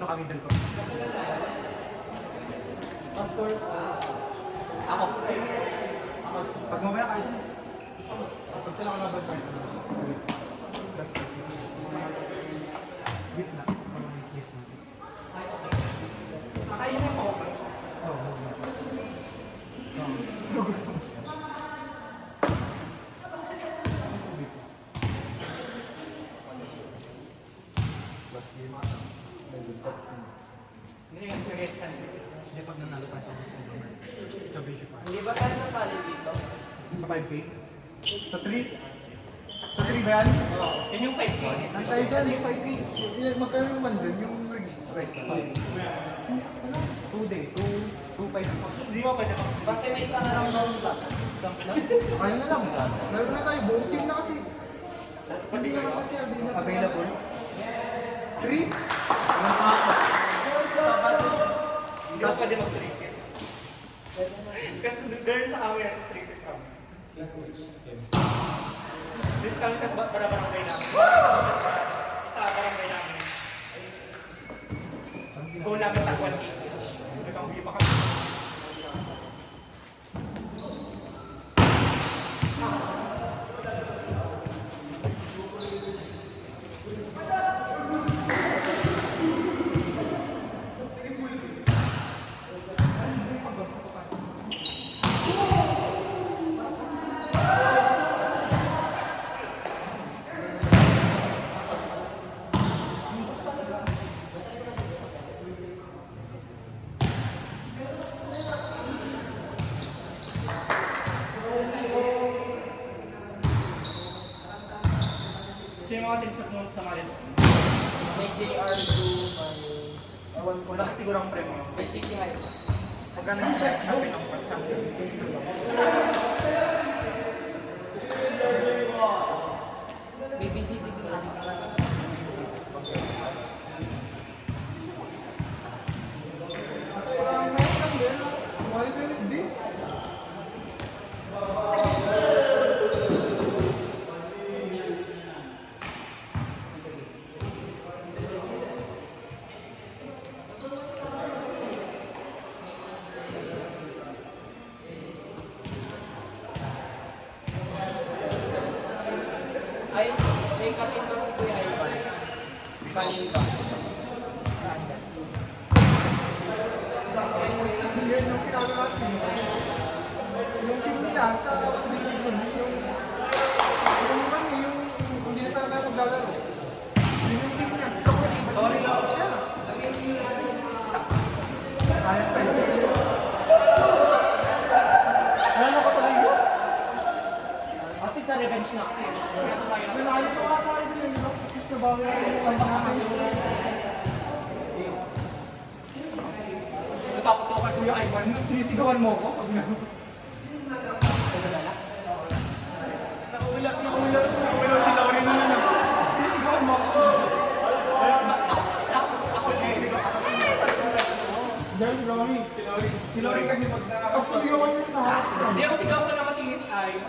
Ano kami dal ko? Passport. Ako. Pag mamaya kayo. Pag sila kalaban tayo. Gitna. Kakainin mo ako. Oo. Hindi nga nag-exam. Hindi pag nanalo tayo sa championship pa. Hindi ba tayo sasali dito? Sa 5K? Sa 3? Sa 3 ba yan? Oo. Yun yung 5K. Ang tayo dyan, yung 5K. Magkano yung man dun? Yung strike. 2 day. 2-5. Hindi mo pwede pa. Kasi may isa na lang daw slot. Kaya na lang. Lalo na tayo, buong team na kasi. Hindi naman kasi available. 3? Sabado. Hindi mo pwede mag-reset. Kasi doon sa amin, reset kami. This kami sa barangay namin. Sa barangay namin. Goal namin tag 1K. Nagpang-view pa kami. Sino yung mga teams na sa Marin? May JR2, may... Ewan ko lang siguro ang premium. May City High. Pagka nag-check champion ng champion. May BCT din lang. Ay, may katin daw si Kuya Ivan. Kanin ba? Yan yung pinalo natin. Yung team nila sa kapatid nun, yung kami, yung hindi na sana tayo maglalaro. Yun yung team niya. Sorry lang. Sayang pa yun. Ano ko tuloy mo? At least na-revenge na ako. Malayo pa nga tayo dun yun, no? Tapos nabawi na yung ano namin. Natakot ako kay Kuya Ivan. Sinisigawan mo ako. Nakulang si Laurie na ano. Sinisigawan mo ako. Dahil si Lori kasi pag tapos pag-iwan niya sa harap. Hindi ako sigaw ko na matinis ay.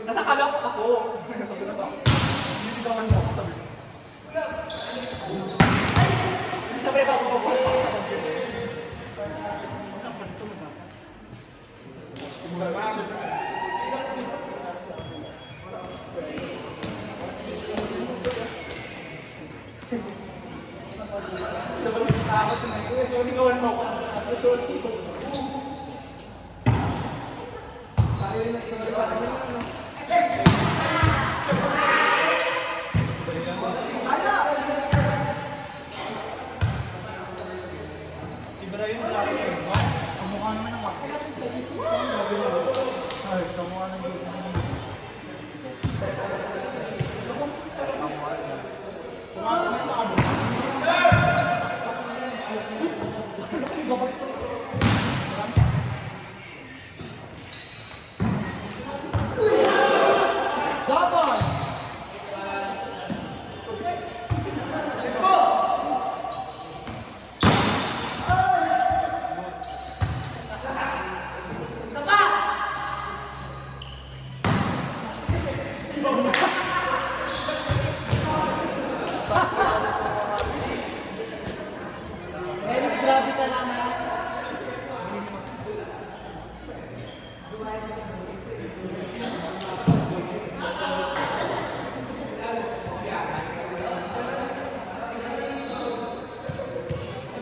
Sasakala ko ako. Sabi na ba? Sinisigawan mo ako. Sabi. Siyempre ba ako ba? Sinisigawan mo ako. Tayo yung nagsabi sa akin, ano? Ibrahim laki na yun. Ang mukha naman ng wakil. Ay, kamukha ng dito.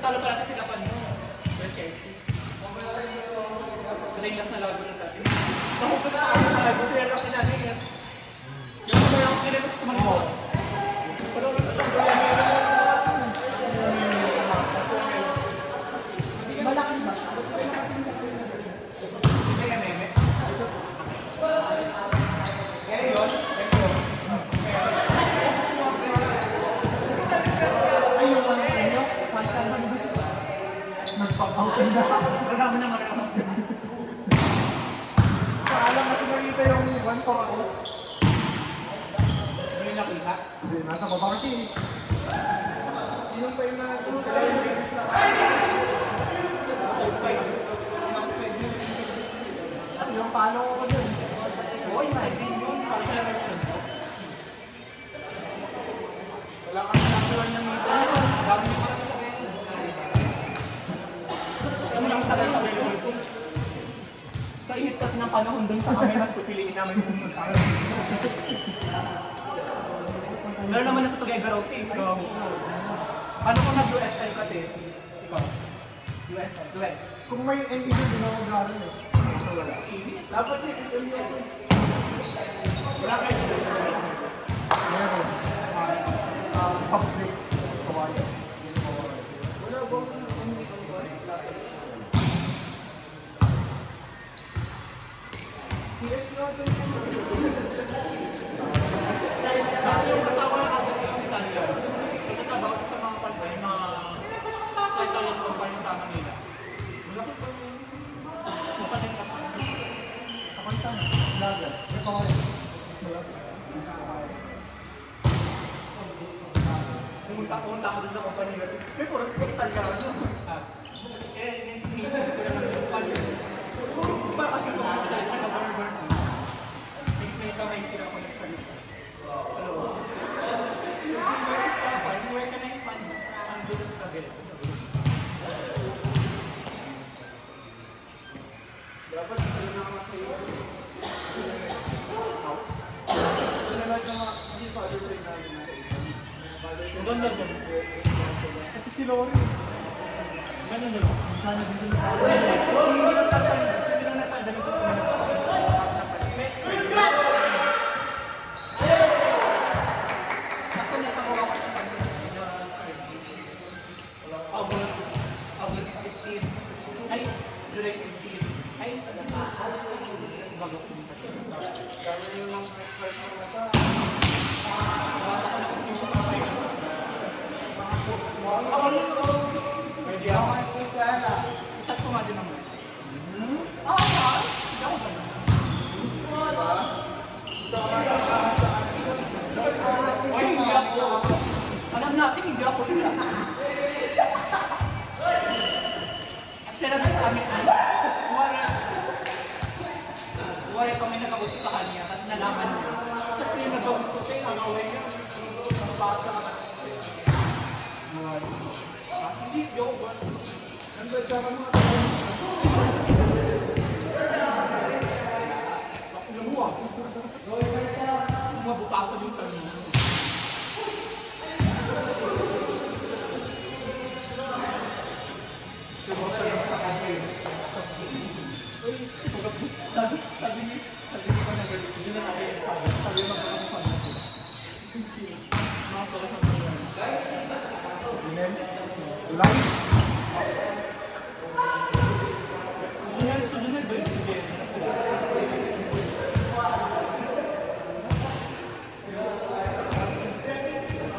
Natalo pa natin sila pa no? Sa Chelsea. Sila yung last na lago ng dati. Nahugot na ako sa lago. Sila lang natin yan. Yung mga yung kinabas kumanito. Pero Malakas ba siya? kaya meme. Kaya yun. Ay, yung ano nyo? Kanta na nyo? Nagpapautin na. Marami na marami. Paalam kasi nakita yung 1 for us. Hindi yung nakita. Hindi, nasa baba kasi. Yung time na yung beses na outside. Yung outside yun. At yung palo ko dun. Oo, inside din yun. Kasi yun. Wala kang nakuha ng meter. Dami yung parang sa ganyan. Ano lang tagal sa ganyan ito? Sa init kasi ng panahon dun sa amin, mas pipiliin namin yung magkakaroon. Meron naman na sa Tuguegarao team. Paano kung nag-USL ka din? Ikaw. USL, duet. Kung may MD doon, di na ako gano'n eh. So wala. Dapat yung SMU ako. Wala kayo sa ganyan. Meron. Public. Kawaii. Wala bang MD ang klase? CS nga doon. Yung kasama na natin yung Italian. Nagtatrabaho sa mga company, mga cycling company sa Manila. Malaki pa yung makaling ka pa. Sa kanta na. Laga. May kawaii. Mas malaki. Mas kawaii. Pumunta ako doon sa company natin. Kaya puro sa Italiano. Inintindihan ko naman yung company. Para kasi kung pumunta sa Burger. May kamay sila ako nagsalita. Excuse me, where is that one? Where can I find Honduras Cabela? Dapat sa na mga sa iyo. Sinunod na mga kasi father trade namin nasa Italy. Father trade Ganda namin dyan. USA. Ito si Lori. Ganun nila. Sana dito na sa akin. Hindi lang tatay. Hindi lang natanda nito. Ako nagpagawa ko ng August 15. Ay, July 15. Ay, August 15 kasi bago ko dito. Dami yung mga heart mo na pa. Nabasa ko na kung sino pa kayo. Ako rin ako. Pwede ako. Chat ko nga din naman. Hindi ako ganun. Oy, hindi ako. Alam natin, hindi ako relax. At sila na sa amin, wala kami nag-usap sa kanya, tapos nalaman niya. Sa tuwing nag-gusto kayo, nag-away niya. Bata. Hindi, joke ba? Ano ba siya mga tao? Mabutasan yung tanong. Live? Susunod ba yung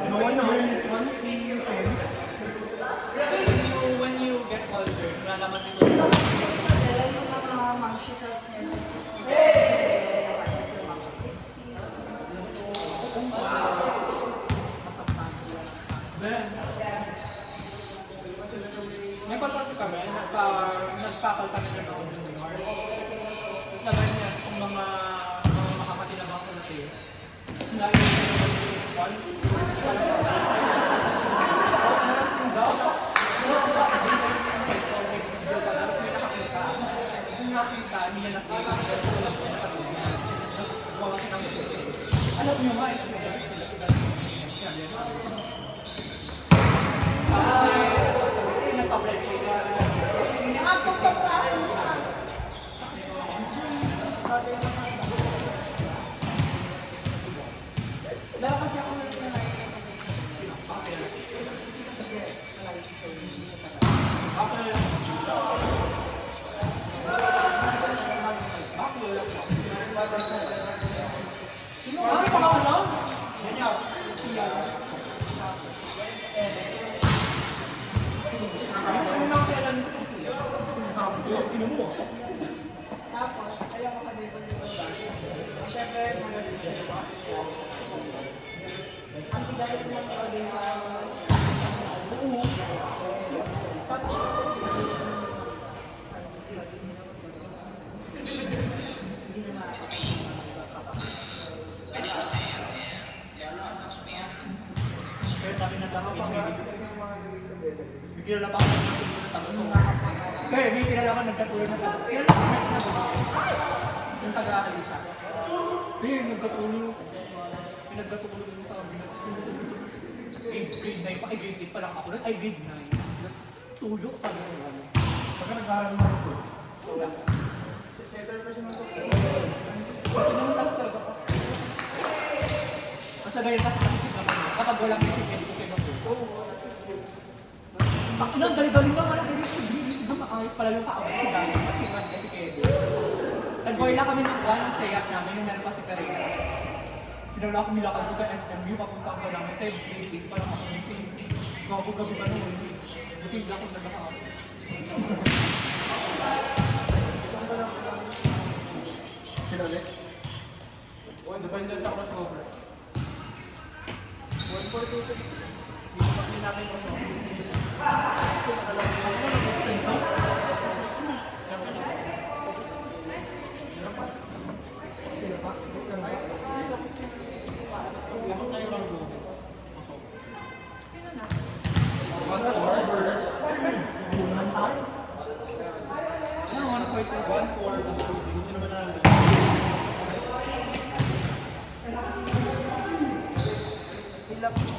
Ginawa na yun si Felix. When you get older, nalaman mo Dala yung mga mangshikals niya. may pagpasok kami, nagpakal kami ng ako junior. Tapos lagay niya kung mga makapatid na bako na tayo. Lagi niya yung one. Nalasin daw. Tapos may nakakita. Kasi nakakita, hindi niya nasave. Tapos gawa kita mo. Alam niyo nga, minute. Kasi yung mga galing sa Bella. May kilala pa ako ng taga-song. Kaya may kilala ko nagkatulong na taga. Kilala ko yung taga-akali siya. Kaya nagkatulong. Pinagkatulong sa amin. Grade 9 pa, grade 8 pa lang ako. Ay, grade 9. Tulog sa mga ano. Pagka nag-aaral ng high school. Wala. Setter pa siya ng software. Ito naman tapos talaga ako. Basta ganyan kasi kasi naman. Kapag walang message, hindi ko kayo mag-go. Ang inang dali-dali na wala kayo si Gris. Siguro maayos pala yung kaaway si Dali at si Juan kasi Kevin. Nag-boy lang kami ng buwan ng sayap namin yung meron pa si Karina. Pinala ko nila kami sa SMU, papunta ako namin. Tayo, grade 8 pa lang ako. Gago-gabi pa naman. Buti hindi ako nagkakaas. Sino ulit? Dependent ako sa cover. 142. Hindi ko kasi namin ko kasi madalang ako na mag-explain ko. Sino pa? Tapos na yung round go. One over. Bulan tayo. Ano nga na point ko? 1-4 tapos 2. Gusto naman na lang. Sila pang